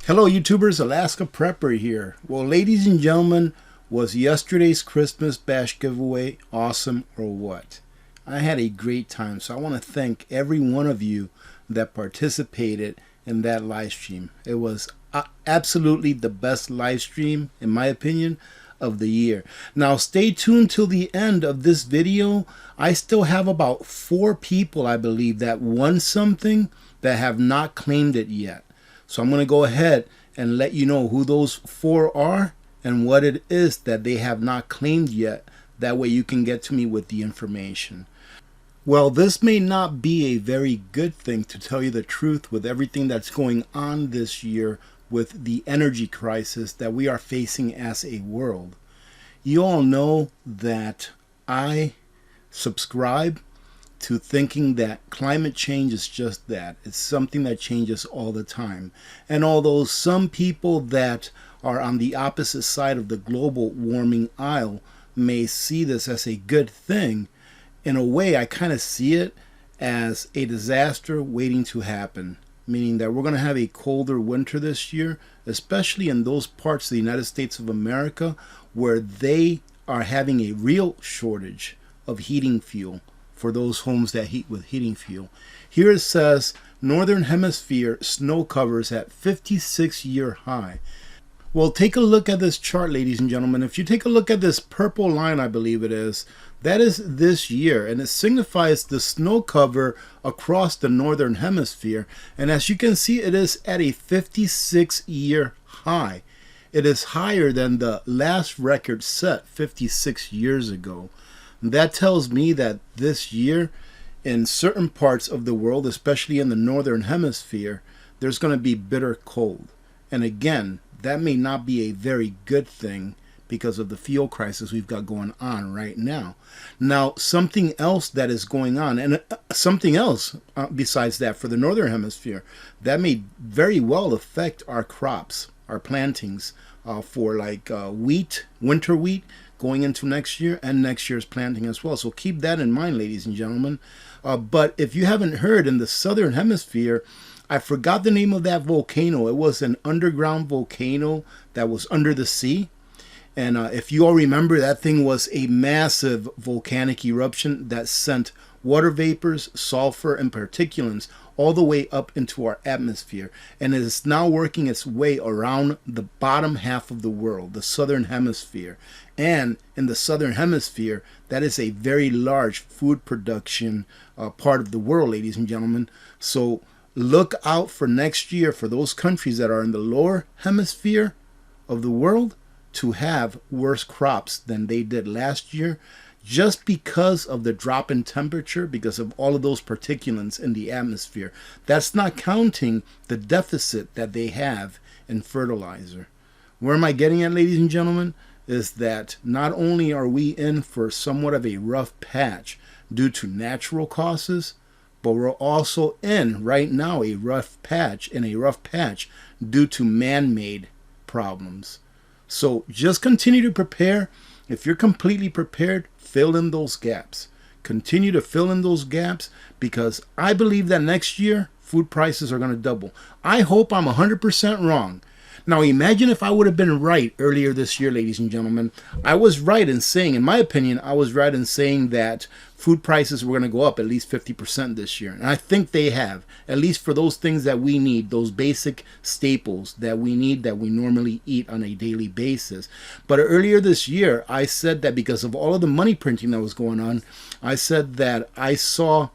Hello YouTubers, Alaska Prepper here. Well, ladies and gentlemen, was yesterday's Christmas bash giveaway awesome or what? I had a great time, so I want to thank every one of you that participated in that live stream. It was absolutely the best live stream, in my opinion, of the year. Now stay tuned till the end of this video. I still have about 4 people, I believe, that won something that have not claimed it yet. So I'm going to go ahead and let you know who those 4 are and what it is that they have not claimed yet. That way you can get to me with the information. Well, this may not be a very good thing, to tell you the truth, with everything that's going on this year with the energy crisis that we are facing as a world. You all know that I subscribe to thinking that climate change is just that. It's something that changes all the time. And although some people that are on the opposite side of the global warming aisle may see this as a good thing, in a way I kind of see it as a disaster waiting to happen. Meaning that we're going to have a colder winter this year, especially in those parts of the United States of America where they are having a real shortage of heating fuel for those homes that heat with heating fuel. Here it says Northern Hemisphere snow covers at 56-year high. Well, take a look at this chart, ladies and gentlemen. If you take a look at this purple line, I believe it is, that is this year, and it signifies the snow cover across the Northern Hemisphere. And as you can see, it is at a 56-year high. It is higher than the last record set 56 years ago. That tells me that this year, in certain parts of the world, especially in the Northern Hemisphere, there's going to be bitter cold. And again, that may not be a very good thing because of the fuel crisis we've got going on right now. Now, something else that is going on, and something else besides that for the Northern Hemisphere, that may very well affect our crops, our plantings for like wheat, winter wheat, going into next year, and next year's planting as well. So keep that in mind, ladies and gentlemen. But if you haven't heard, in the Southern Hemisphere, I forgot the name of that volcano. It was an underground volcano that was under the sea. And if you all remember, that thing was a massive volcanic eruption that sent water vapors, sulfur, and particulates all the way up into our atmosphere. And it is now working its way around the bottom half of the world, the Southern Hemisphere. And in the Southern Hemisphere, that is a very large food production part of the world, ladies and gentlemen. So look out for next year for those countries that are in the lower hemisphere of the world to have worse crops than they did last year, just because of the drop in temperature, because of all of those particulates in the atmosphere. That's not counting the deficit that they have in fertilizer. Where am I getting at, ladies and gentlemen? Is that not only are we in for somewhat of a rough patch due to natural causes, but we're also in right now a rough patch due to man-made problems. So just continue to prepare. If you're completely prepared, fill in those gaps. Continue to fill in those gaps, because I believe that next year food prices are going to double. I hope I'm 100% wrong. Now imagine if I would have been right earlier this year, ladies and gentlemen. I was right in saying, in my opinion, I was right in saying that food prices were going to go up at least 50% this year. And I think they have, at least for those things that we need, those basic staples that we need, that we normally eat on a daily basis. But earlier this year, I said that because of all of the money printing that was going on, I said that I saw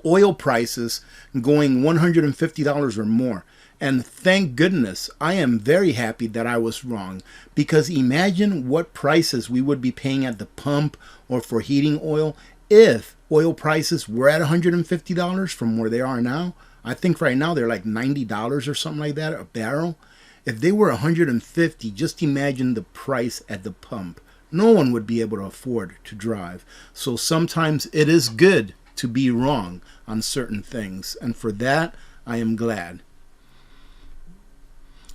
oil prices going $150 or more. And thank goodness, I am very happy that I was wrong, because imagine what prices we would be paying at the pump or for heating oil if oil prices were at $150 from where they are now. I think right now they're like $90 or something like that a barrel. If they were $150, just imagine the price at the pump. No one would be able to afford to drive. So sometimes it is good to be wrong on certain things, and for that I am glad.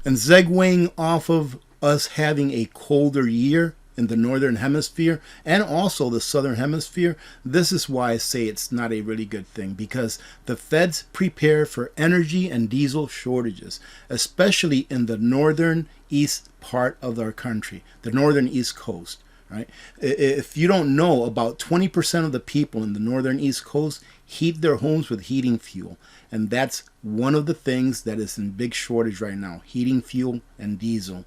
And segueing off of us having a colder year in the northern hemisphere and also the southern hemisphere. This is why I say it's not a really good thing, because the feds prepare for energy and diesel shortages, especially in the northern east part of our country, the northern east coast. Right? If you don't know, about 20% of the people in the northern east coast heat their homes with heating fuel. And that's one of the things that is in big shortage right now, heating fuel and diesel.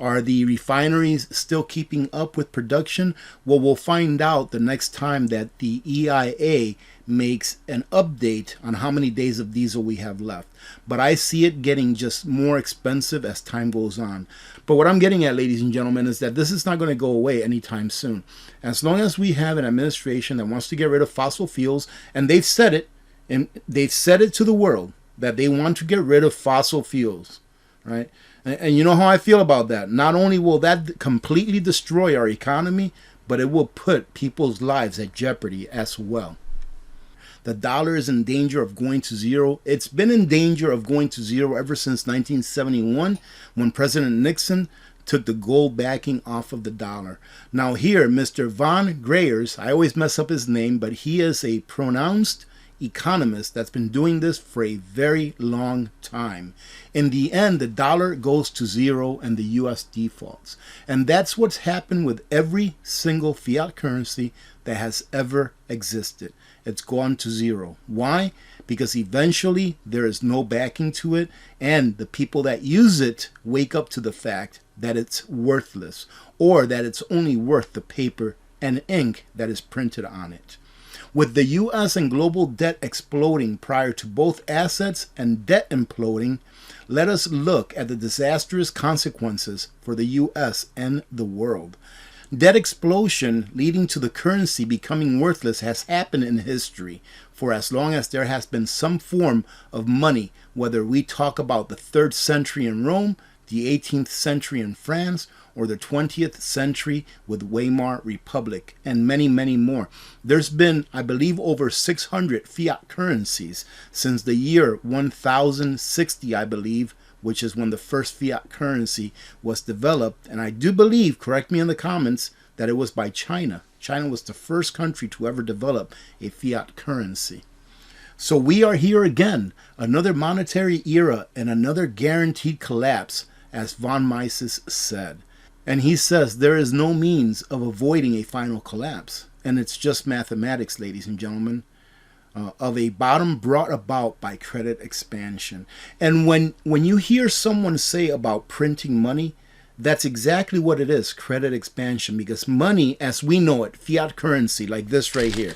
Are the refineries still keeping up with production? Well, we'll find out the next time that the EIA makes an update on how many days of diesel we have left. But I see it getting just more expensive as time goes on. But what I'm getting at, ladies and gentlemen, is that this is not going to go away anytime soon. As long as we have an administration that wants to get rid of fossil fuels, and they've said it to the world that they want to get rid of fossil fuels, right? And you know how I feel about that. Not only will that completely destroy our economy, but it will put people's lives at jeopardy as well. The dollar is in danger of going to zero. It's been in danger of going to zero ever since 1971, when President Nixon took the gold backing off of the dollar. Now here, Mr. Von Greyers, I always mess up his name, but he is a pronounced economist that's been doing this for a very long time. In the end, the dollar goes to zero and the US defaults. And that's what's happened with every single fiat currency that has ever existed. It's gone to zero. Why? Because eventually there is no backing to it, and the people that use it wake up to the fact that it's worthless, or that it's only worth the paper and ink that is printed on it. With the US and global debt exploding prior to both assets and debt imploding, let us look at the disastrous consequences for the US and the world. Debt explosion leading to the currency becoming worthless has happened in history for as long as there has been some form of money, whether we talk about the 3rd century in Rome, the 18th century in France, or the 20th century with Weimar Republic, and many, many more. There's been, I believe, over 600 fiat currencies since the year 1060, I believe, which is when the first fiat currency was developed. And I do believe, correct me in the comments, that it was by China. China was the first country to ever develop a fiat currency. So we are here again, another monetary era and another guaranteed collapse, as von Mises said. And he says there is no means of avoiding a final collapse. And it's just mathematics, ladies and gentlemen, of a bottom brought about by credit expansion. And when you hear someone say about printing money, that's exactly what it is, credit expansion. Because money, as we know it, fiat currency, like this right here,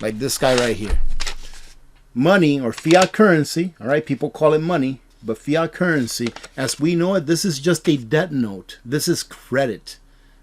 like this guy right here. Money, or fiat currency, all right, people call it money, but fiat currency, as we know it, this is just a debt note. This is credit.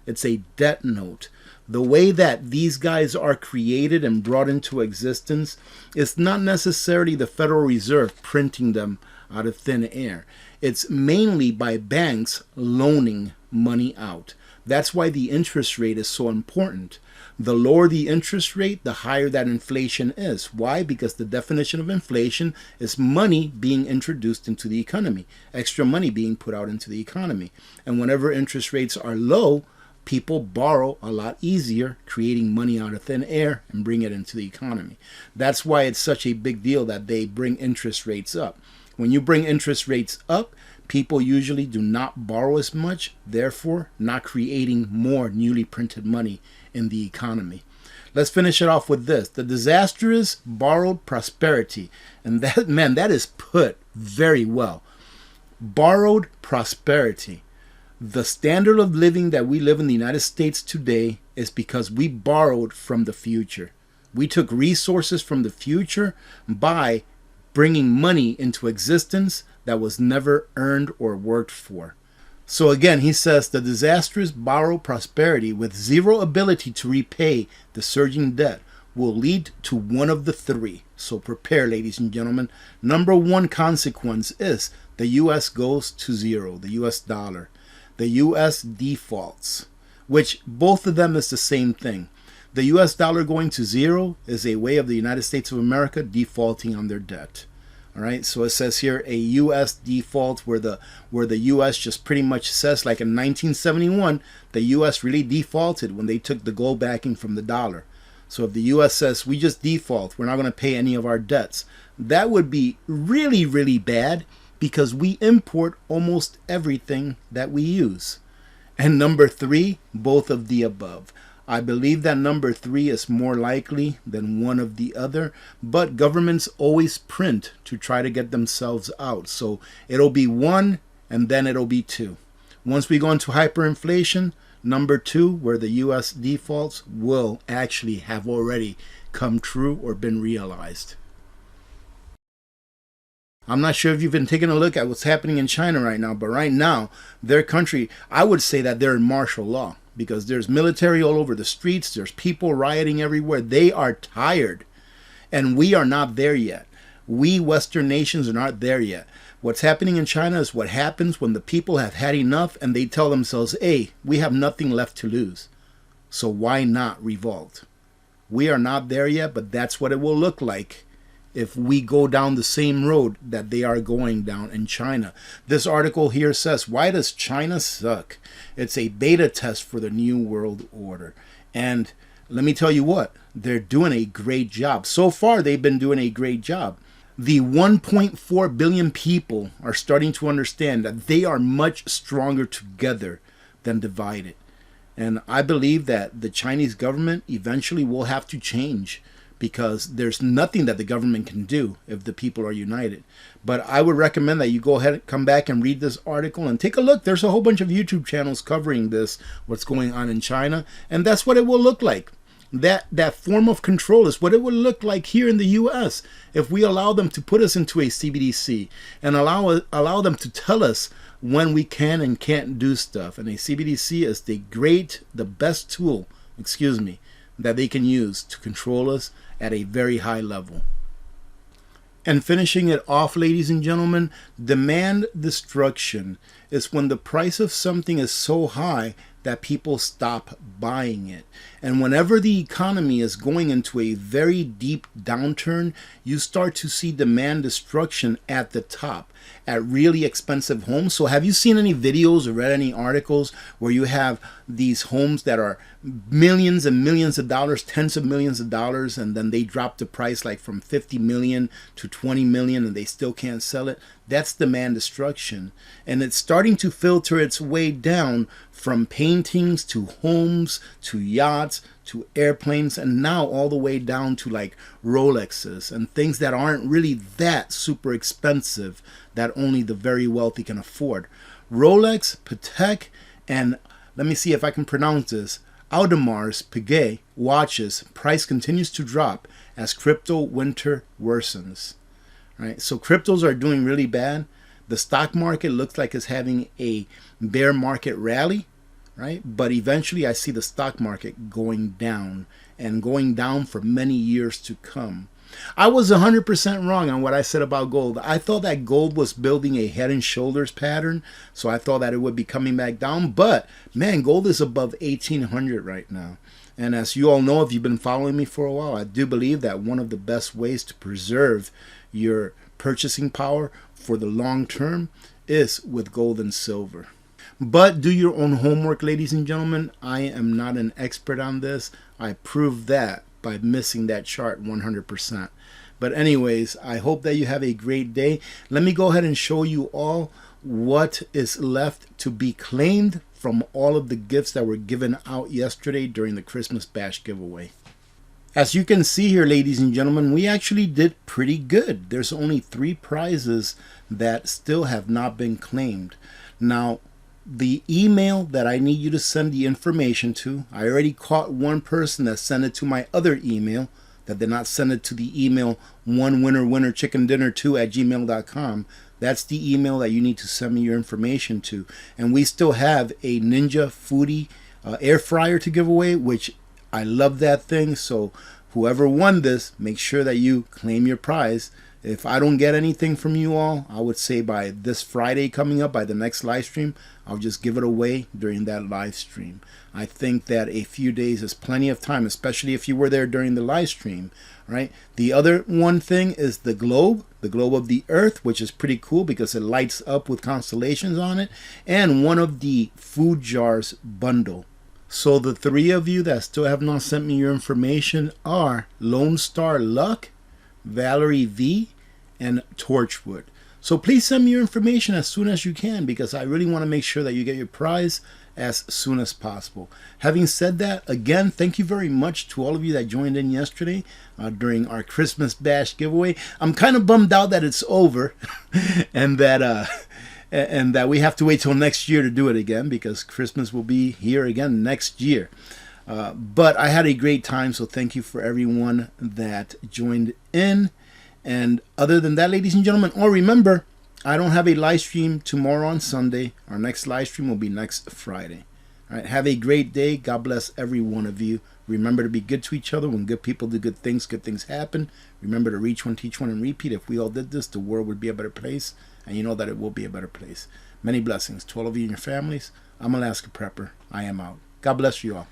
It's a debt note. The way that these guys are created and brought into existence is not necessarily the Federal Reserve printing them out of thin air. It's mainly by banks loaning money out. That's why the interest rate is so important. The lower the interest rate, the higher that inflation is. Why? Because the definition of inflation is money being introduced into the economy, extra money being put out into the economy. And whenever interest rates are low, people borrow a lot easier, creating money out of thin air and bring it into the economy. That's why it's such a big deal that they bring interest rates up. When you bring interest rates up, people usually do not borrow as much, therefore not creating more newly printed money in the economy. Let's finish it off with this. The disastrous borrowed prosperity. And that, man, that is put very well. Borrowed prosperity. The standard of living that we live in the United States today is because we borrowed from the future. We took resources from the future by bringing money into existence that was never earned or worked for. So again, he says the disastrous borrowed prosperity with zero ability to repay the surging debt will lead to one of the three. So prepare, ladies and gentlemen. Number one consequence is the U.S. goes to zero, the U.S. dollar. The U.S. defaults, which both of them is the same thing. The U.S. dollar going to zero is a way of the United States of America defaulting on their debt. All right, so it says here a U.S. default where the U.S. just pretty much says, like in 1971, the U.S. really defaulted when they took the gold backing from the dollar. So if the U.S. says we just default, we're not going to pay any of our debts, that would be really, really bad because we import almost everything that we use. And number three, both of the above. I believe that number three is more likely than one of the other, but governments always print to try to get themselves out. So it'll be one and then it'll be two. Once we go into hyperinflation, number two, where the U.S. defaults, will actually have already come true or been realized. I'm not sure if you've been taking a look at what's happening in China right now, but right now, their country, I would say that they're in martial law because there's military all over the streets. There's people rioting everywhere. They are tired, and we are not there yet. We Western nations are not there yet. What's happening in China is what happens when the people have had enough and they tell themselves, hey, we have nothing left to lose, so why not revolt? We are not there yet, but that's what it will look like if we go down the same road that they are going down in China. This article here says, why does China suck? It's a beta test for the New World Order. And let me tell you what, they're doing a great job. So far, they've been doing a great job. The 1.4 billion people are starting to understand that they are much stronger together than divided. And I believe that the Chinese government eventually will have to change, because there's nothing that the government can do if the people are united. But I would recommend that you go ahead and come back and read this article and take a look. There's a whole bunch of YouTube channels covering this, what's going on in China, and that's what it will look like. That form of control is what it would look like here in the U.S. if we allow them to put us into a CBDC and allow them to tell us when we can and can't do stuff. And a CBDC is the best tool, that they can use to control us at a very high level. And finishing it off, ladies and gentlemen, demand destruction is when the price of something is so high that people stop buying it. And whenever the economy is going into a very deep downturn, you start to see demand destruction at the top, at really expensive homes. So have you seen any videos or read any articles where you have these homes that are millions and millions of dollars, tens of millions of dollars, and then they drop the price like from 50 million to 20 million and they still can't sell it? That's demand destruction. And it's starting to filter its way down from paintings to homes to yachts to airplanes, and now all the way down to like Rolexes and things that aren't really that super expensive that only the very wealthy can afford. Rolex, Patek, and let me see if I can pronounce this, Audemars Piguet watches price continues to drop as crypto winter worsens. Right? So cryptos are doing really bad. The stock market looks like it's having a bear market rally, right? But eventually I see the stock market going down and going down for many years to come. I was 100% wrong on what I said about gold. I thought that gold was building a head and shoulders pattern, so I thought that it would be coming back down. But man, gold is above 1800 right now. And as you all know, if you've been following me for a while, I do believe that one of the best ways to preserve your purchasing power for the long term is with gold and silver. But do your own homework, ladies and gentlemen. I am not an expert on this. I proved that by missing that chart 100%. But anyways, I hope that you have a great day. Let me go ahead and show you all what is left to be claimed from all of the gifts that were given out yesterday during the Christmas Bash giveaway. As you can see here, ladies and gentlemen, we actually did pretty good. There's only 3 prizes that still have not been claimed. Now, the email that I need you to send the information to, I already caught one person that sent it to my other email, that did not send it to the email onewinnerwinnerchickendinner2@gmail.com. That's the email that you need to send me your information to. And we still have a Ninja Foodie air fryer to give away, which I love that thing. So whoever won this, make sure that you claim your prize If I don't get anything from you all, I would say by this Friday coming up, by the next live stream, I'll just give it away during that live stream. I think that a few days is plenty of time, especially if you were there during the live stream, right? The other one thing is the globe of the earth, which is pretty cool because it lights up with constellations on it, and one of the food jars bundle. So the three of you that still have not sent me your information are Lone Star Luck, Valerie V, and Torchwood. So please send me your information as soon as you can, because I really want to make sure that you get your prize as soon as possible. Having said that, again, thank you very much to all of you that joined in yesterday during our Christmas Bash giveaway. I'm kind of bummed out that it's over and that we have to wait till next year to do it again, because Christmas will be here again next year. But I had a great time, so thank you for everyone that joined in. And other than that, ladies and gentlemen, remember, I don't have a live stream tomorrow on Sunday. Our next live stream will be next Friday. All right, have a great day. God bless every one of you. Remember to be good to each other. When good people do good things happen. Remember to reach one, teach one, and repeat. If we all did this, the world would be a better place. And you know that it will be a better place. Many blessings to all of you and your families. I'm Alaska Prepper. I am out. God bless you all.